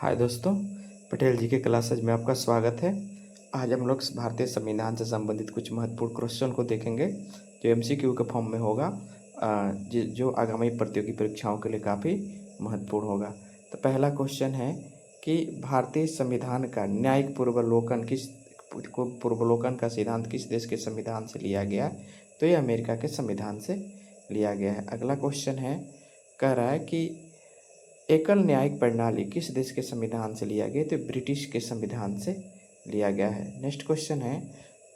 हाय दोस्तों, पटेल जी के क्लासेज में आपका स्वागत है। आज हम लोग भारतीय संविधान से संबंधित कुछ महत्वपूर्ण क्वेश्चन को देखेंगे जो एमसीक्यू के फॉर्म में होगा, जो आगामी प्रतियोगी परीक्षाओं के लिए काफ़ी महत्वपूर्ण होगा। तो पहला क्वेश्चन है कि भारतीय संविधान का न्यायिक पूर्वावलोकन का सिद्धांत किस देश के संविधान से लिया गया है? तो ये अमेरिका के संविधान से लिया गया है। अगला क्वेश्चन है, कह रहा है कि एकल न्यायिक प्रणाली किस देश के संविधान से लिया गया? तो ब्रिटिश के संविधान से लिया गया है। नेक्स्ट क्वेश्चन है,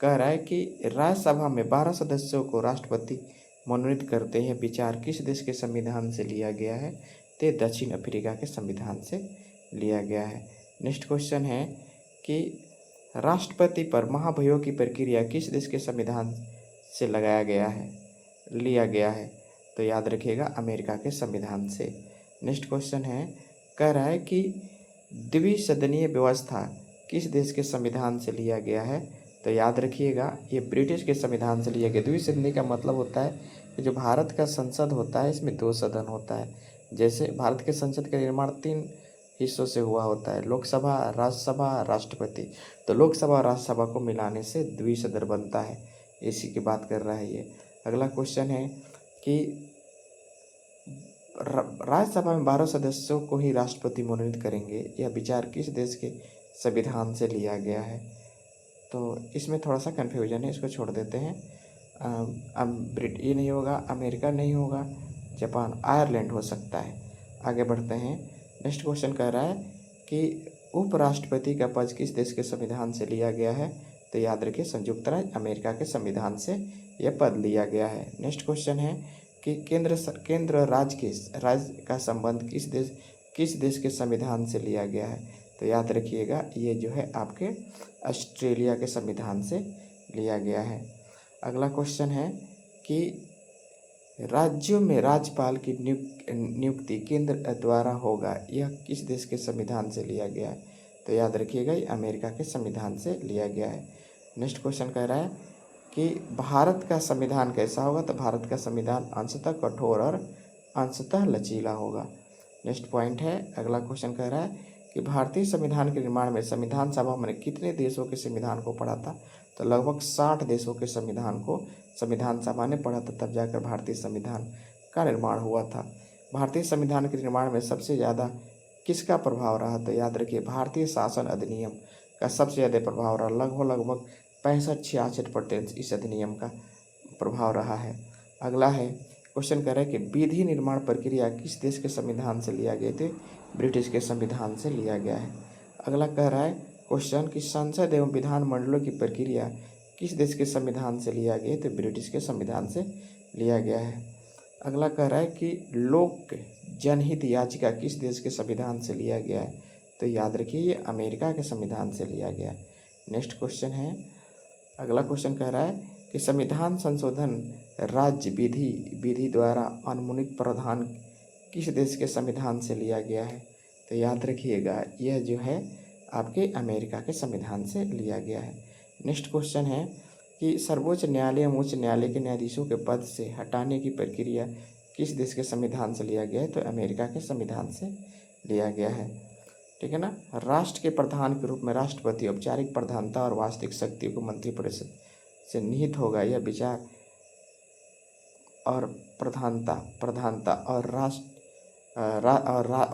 कह रहा है कि राज्यसभा में 12 सदस्यों को राष्ट्रपति मनोनीत करते हैं विचार किस देश के संविधान से लिया गया है? तो दक्षिण अफ्रीका के संविधान से लिया गया है। नेक्स्ट क्वेश्चन है कि राष्ट्रपति पर महाभियोग की प्रक्रिया किस देश के संविधान से लिया गया है? तो याद रखिएगा, अमेरिका के संविधान से। नेक्स्ट क्वेश्चन है, कह रहा है कि द्विसदनीय व्यवस्था किस देश के संविधान से लिया गया है? तो याद रखिएगा, ये ब्रिटिश के संविधान से लिया गया। द्विसदनीय का मतलब होता है कि जो भारत का संसद होता है इसमें 2 सदन होता है। जैसे भारत के संसद का निर्माण 3 हिस्सों से हुआ होता है, लोकसभा, राज्यसभा, राष्ट्रपति। तो लोकसभा और राज्यसभा को मिलाने से द्विसदन बनता है, इसी की बात कर रहा है ये। अगला क्वेश्चन है कि राज्यसभा में 12 सदस्यों को ही राष्ट्रपति मनोनीत करेंगे, यह विचार किस देश के संविधान से लिया गया है? तो इसमें थोड़ा सा कन्फ्यूजन है, इसको छोड़ देते हैं। ये नहीं होगा, अमेरिका नहीं होगा, जापान, आयरलैंड हो सकता है। आगे बढ़ते हैं। नेक्स्ट क्वेश्चन कह रहा है कि उपराष्ट्रपति का पद किस देश के संविधान से लिया गया है? तो याद रखिए, संयुक्त राज्य अमेरिका के संविधान से यह पद लिया गया है। नेक्स्ट क्वेश्चन है कि केंद्र राज्य का संबंध किस देश के संविधान से लिया गया है? तो याद रखिएगा, ये जो है आपके ऑस्ट्रेलिया के संविधान से लिया गया है। अगला क्वेश्चन है कि राज्यों में राज्यपाल की नियुक्ति केंद्र द्वारा होगा, यह किस देश के संविधान से लिया गया है? तो याद रखिएगा, ये अमेरिका के संविधान से लिया गया है। नेक्स्ट क्वेश्चन कह रहा है कि भारत का संविधान कैसा होगा? तो भारत का संविधान अंशतः कठोर और अंशतः लचीला होगा। नेक्स्ट पॉइंट है, अगला क्वेश्चन कह रहा है कि भारतीय संविधान के निर्माण में संविधान सभा में कितने देशों के संविधान को पढ़ा था? तो लगभग 60 देशों के संविधान को संविधान सभा ने पढ़ा था, तब जाकर भारतीय संविधान का निर्माण हुआ था। भारतीय संविधान के निर्माण में सबसे ज़्यादा किसका प्रभाव रहा? तो याद रखिए, भारतीय शासन अधिनियम का सबसे ज़्यादा प्रभाव रहा। लगभग 65-66% इस अधिनियम का प्रभाव रहा है। अगला है, क्वेश्चन कर रहा है कि विधि निर्माण प्रक्रिया किस देश के संविधान से लिया गया? थे ब्रिटिश के संविधान से लिया गया है। अगला कह रहा है क्वेश्चन कि संसद एवं विधानमंडलों की प्रक्रिया किस देश के संविधान से लिया गया? तो ब्रिटिश के संविधान से लिया गया है। अगला कह रहा है कि लोक जनहित याचिका किस देश के संविधान से लिया गया है? तो याद रखिए, ये अमेरिका के संविधान से लिया गया है। नेक्स्ट क्वेश्चन है, अगला क्वेश्चन कह रहा है कि संविधान संशोधन राज्य विधि द्वारा अनुमोदित प्रावधान किस देश के संविधान से लिया गया है? तो याद रखिएगा, यह जो है आपके अमेरिका के संविधान से लिया गया है। नेक्स्ट क्वेश्चन है कि सर्वोच्च न्यायालय एवं उच्च न्यायालय के न्यायाधीशों के पद से हटाने की प्रक्रिया किस देश के संविधान से लिया गया है? तो अमेरिका के संविधान से लिया गया है। ठीक है ना। राष्ट्र के प्रधान के रूप में राष्ट्रपति औपचारिक प्रधानता और वास्तविक शक्ति को मंत्रिपरिषद से निहित होगा, यह विचार और प्रधानता और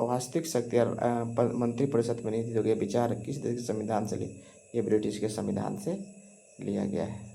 वास्तविक शक्ति और मंत्रिपरिषद में निहित होगा, यह विचार किस देश के संविधान से ये ब्रिटिश के संविधान से लिया गया है।